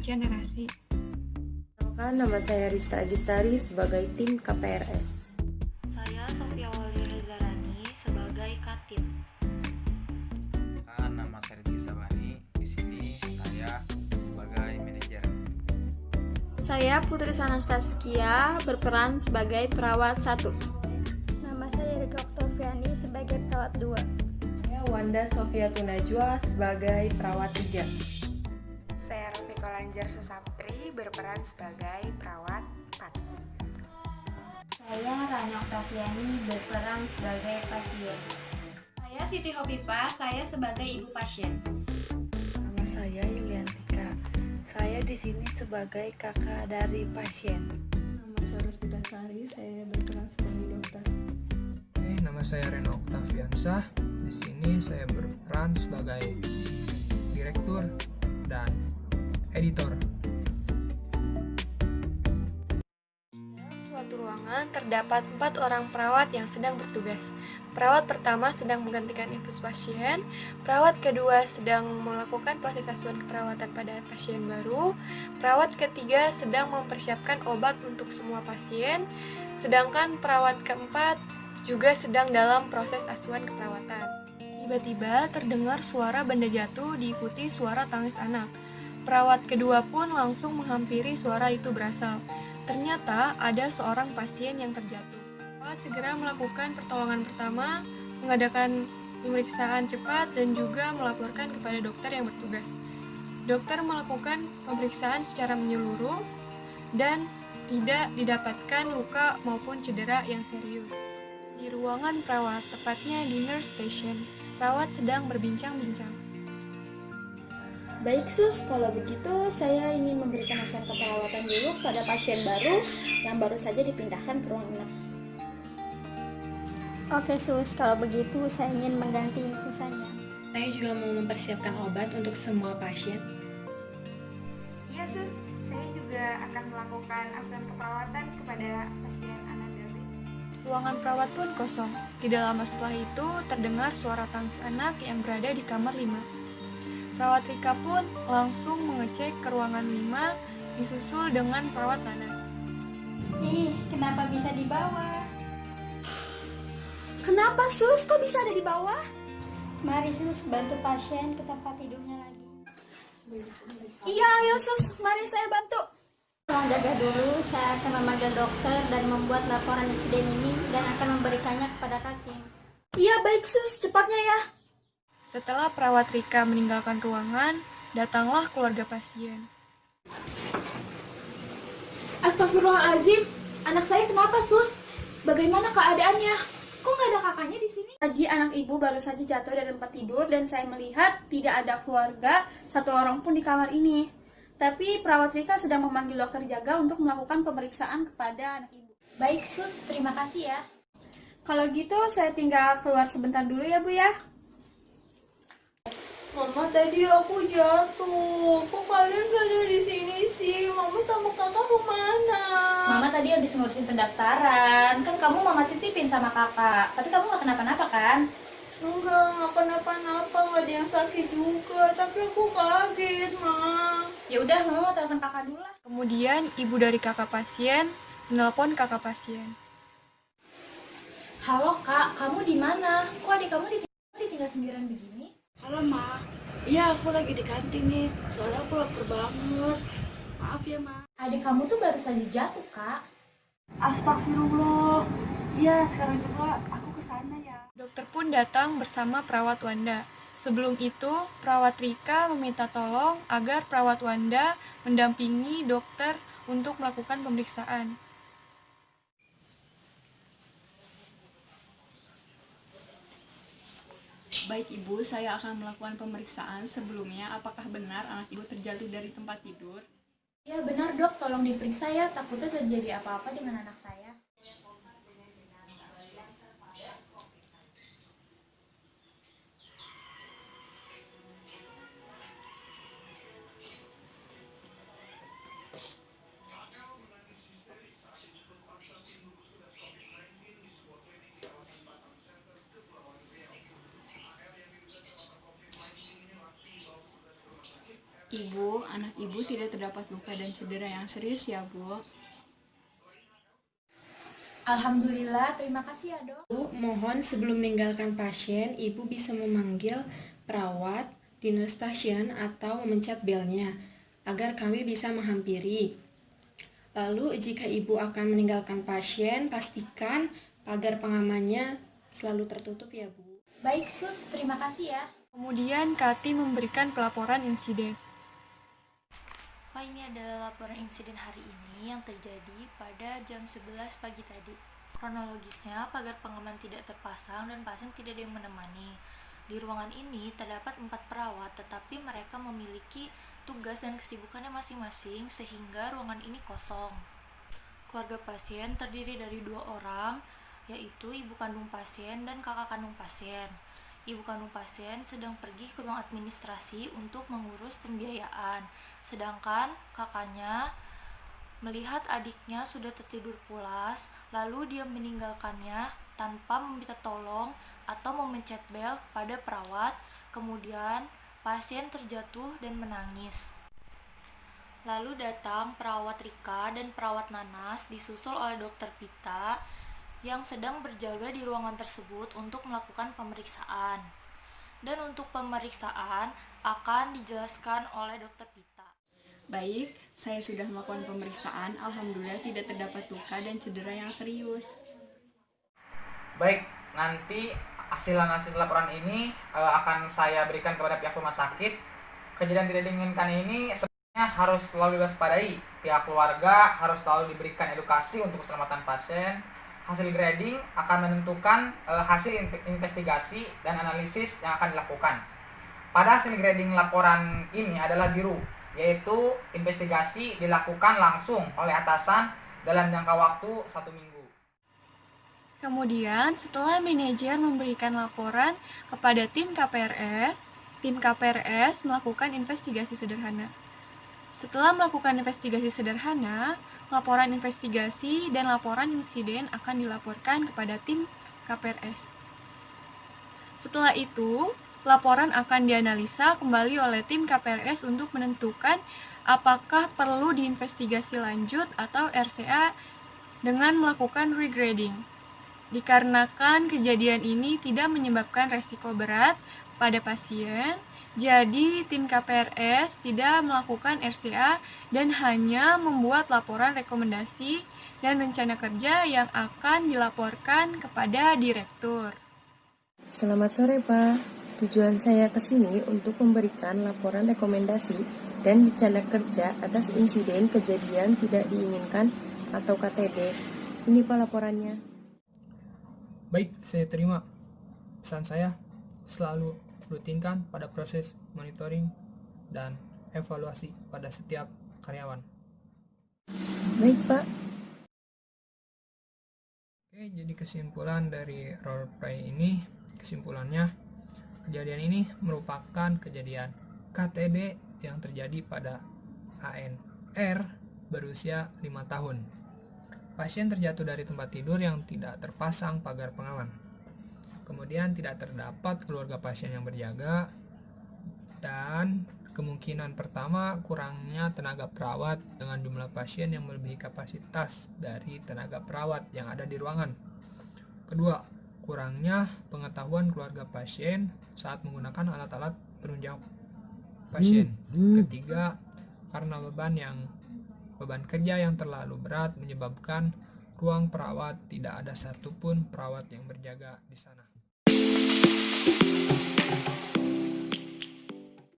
regenerasi. Perkenalkan, nama saya Rista Agistari sebagai tim KPRS. Saya Sofia Walia Rezarani sebagai Katim. Nama saya Rizky Sabani. Di sini saya sebagai manajer. Saya Putri Sanastaskia berperan sebagai perawat 1. Nama saya Rika Oktaviani sebagai perawat 2. Saya Wanda Sofia Tunajwa sebagai perawat 3. Saya Rafiko Lanjar Susapri berperan sebagai perawat 4. Saya Rani Oktaviani berperan sebagai pasien. Saya Siti Hopipa, saya sebagai ibu pasien. Nama saya Yuliantika. Saya di sini sebagai kakak dari pasien. Nama saya Rospita Sari, saya berperan sebagai dokter. Nama saya Reno Oktaviansah. Di sini saya berperan sebagai direktur dan editor. Dalam suatu ruangan terdapat 4 orang perawat yang sedang bertugas. Perawat pertama sedang menggantikan infus pasien, perawat kedua sedang melakukan proses asuhan keperawatan pada pasien baru, perawat ketiga sedang mempersiapkan obat untuk semua pasien, sedangkan perawat keempat juga sedang dalam proses asuhan keperawatan. Tiba-tiba terdengar suara benda jatuh diikuti suara tangis anak. Perawat kedua pun langsung menghampiri suara itu berasal. Ternyata ada seorang pasien yang terjatuh. Perawat segera melakukan pertolongan pertama, mengadakan pemeriksaan cepat dan juga melaporkan kepada dokter yang bertugas. Dokter melakukan pemeriksaan secara menyeluruh dan tidak didapatkan luka maupun cedera yang serius. Di ruangan perawat, tepatnya di nurse station, perawat sedang berbincang-bincang. Baik Sus, kalau begitu saya ingin memberikan asuhan keperawatan dulu pada pasien baru yang baru saja dipindahkan ke ruang enak. Oke Sus, kalau begitu saya ingin mengganti infusannya. Saya juga mau mempersiapkan obat untuk semua pasien. Iya Sus, saya juga akan melakukan asuhan keperawatan kepada pasien anak Gabi. Ruangan perawat pun kosong. Tidak lama setelah itu terdengar suara tangis anak yang berada di kamar 5. Perawat Rika pun langsung mengecek ke ruangan 5, disusul dengan perawat Nanas. Kenapa bisa di bawah? Kenapa Sus? Kok bisa ada di bawah? Mari Sus, bantu pasien ke tempat tidurnya lagi. Iya, ayo Sus, mari saya bantu. Tolong jaga dulu, saya akan memanggil dokter dan membuat laporan insiden ini dan akan memberikannya kepada Katim. Iya, baik Sus, cepatnya ya. Setelah perawat Rika meninggalkan ruangan, datanglah keluarga pasien. Astagfirullahaladzim, anak saya kenapa Sus? Bagaimana keadaannya? Kok nggak ada kakaknya di sini? Tadi anak ibu baru saja jatuh dari tempat tidur dan saya melihat tidak ada keluarga, satu orang pun di kamar ini. Tapi perawat Rika sedang memanggil dokter jaga untuk melakukan pemeriksaan kepada anak ibu. Baik Sus, terima kasih ya. Kalau gitu saya tinggal keluar sebentar dulu ya Bu ya. Mama, tadi aku jatuh. Kok kalian gak ada di sini sih? Mama sama kakak kemana? Mama tadi habis ngurusin pendaftaran. Kan kamu mama titipin sama kakak. Tapi kamu gak kenapa-napa kan? Enggak, gak kenapa-napa. Gak ada yang sakit juga. Tapi aku kaget, Ma. Ya udah, mama mau telepon kakak dulu lah. Kemudian ibu dari kakak pasien menelpon kakak pasien. Halo kak, kamu di mana? Kok adik kamu ditinggal sendirian begini? Halo Ma, iya aku lagi di kantin nih, soalnya aku lapar banget. Maaf ya Ma. Adik kamu tuh baru saja jatuh kak. Astagfirullah. Iya sekarang juga aku kesana ya. Dokter pun datang bersama perawat Wanda. Sebelum itu, perawat Rika meminta tolong agar perawat Wanda mendampingi dokter untuk melakukan pemeriksaan. Baik Ibu, saya akan melakukan pemeriksaan. Sebelumnya, apakah benar anak Ibu terjatuh dari tempat tidur? Ya benar dok, tolong diperiksa ya. Takutnya terjadi apa-apa dengan anak saya. Ibu, anak Ibu tidak terdapat luka dan cedera yang serius ya, Bu. Alhamdulillah, terima kasih ya dok. Bu, mohon sebelum meninggalkan pasien, Ibu bisa memanggil perawat di nurse station atau memencet belnya agar kami bisa menghampiri. Lalu jika Ibu akan meninggalkan pasien, pastikan pagar pengamannya selalu tertutup ya Bu. Baik sus, terima kasih ya. Kemudian Kati memberikan pelaporan insiden. Pak, ini adalah laporan insiden hari ini yang terjadi pada jam 11 pagi tadi. Kronologisnya, pagar pengaman tidak terpasang dan pasien tidak ada yang menemani. Di ruangan ini terdapat 4 perawat, tetapi mereka memiliki tugas dan kesibukannya masing-masing sehingga ruangan ini kosong. Keluarga pasien terdiri dari 2 orang, yaitu ibu kandung pasien dan kakak kandung pasien. Ibu kandung pasien sedang pergi ke ruang administrasi untuk mengurus pembiayaan, sedangkan kakaknya melihat adiknya sudah tertidur pulas, lalu dia meninggalkannya tanpa meminta tolong atau memencet bel pada perawat. Kemudian pasien terjatuh dan menangis. Lalu datang perawat Rika dan perawat Nanas disusul oleh dokter Pita yang sedang berjaga di ruangan tersebut untuk melakukan pemeriksaan. Dan untuk pemeriksaan akan dijelaskan oleh dokter Pita. Baik, saya sudah melakukan pemeriksaan. Alhamdulillah tidak terdapat luka dan cedera yang serius. Baik, nanti hasil analisis laporan ini akan saya berikan kepada pihak rumah sakit. Kejadian tidak diinginkan ini sebenarnya harus selalu diwaspadai. Pihak keluarga harus selalu diberikan edukasi untuk keselamatan pasien. Hasil grading akan menentukan hasil investigasi dan analisis yang akan dilakukan. Pada hasil grading laporan ini adalah biru, yaitu investigasi dilakukan langsung oleh atasan dalam jangka waktu 1 minggu. Kemudian setelah manajer memberikan laporan kepada tim KPRS melakukan investigasi sederhana. Setelah melakukan investigasi sederhana, laporan investigasi dan laporan insiden akan dilaporkan kepada tim KPRS. Setelah itu, laporan akan dianalisa kembali oleh tim KPRS untuk menentukan apakah perlu diinvestigasi lanjut atau RCA dengan melakukan regrading. Dikarenakan kejadian ini tidak menyebabkan resiko berat pada pasien, jadi tim KPRS tidak melakukan RCA dan hanya membuat laporan rekomendasi dan rencana kerja yang akan dilaporkan kepada direktur. Selamat sore Pak, tujuan saya ke sini untuk memberikan laporan rekomendasi dan rencana kerja atas insiden kejadian tidak diinginkan atau KTD. Ini Pak laporannya. Baik, saya terima. Pesan saya selalu rutinkan pada proses monitoring dan evaluasi pada setiap karyawan. Baik Pak. Oke, jadi kesimpulan dari role play ini, kesimpulannya kejadian ini merupakan kejadian KTD yang terjadi pada ANR berusia 5 tahun. Pasien terjatuh dari tempat tidur yang tidak terpasang pagar pengaman. Kemudian tidak terdapat keluarga pasien yang berjaga, dan kemungkinan pertama kurangnya tenaga perawat dengan jumlah pasien yang melebihi kapasitas dari tenaga perawat yang ada di ruangan. Kedua, kurangnya pengetahuan keluarga pasien saat menggunakan alat-alat penunjang pasien. Ketiga, karena beban kerja yang terlalu berat menyebabkan ruang perawat tidak ada satupun perawat yang berjaga di sana.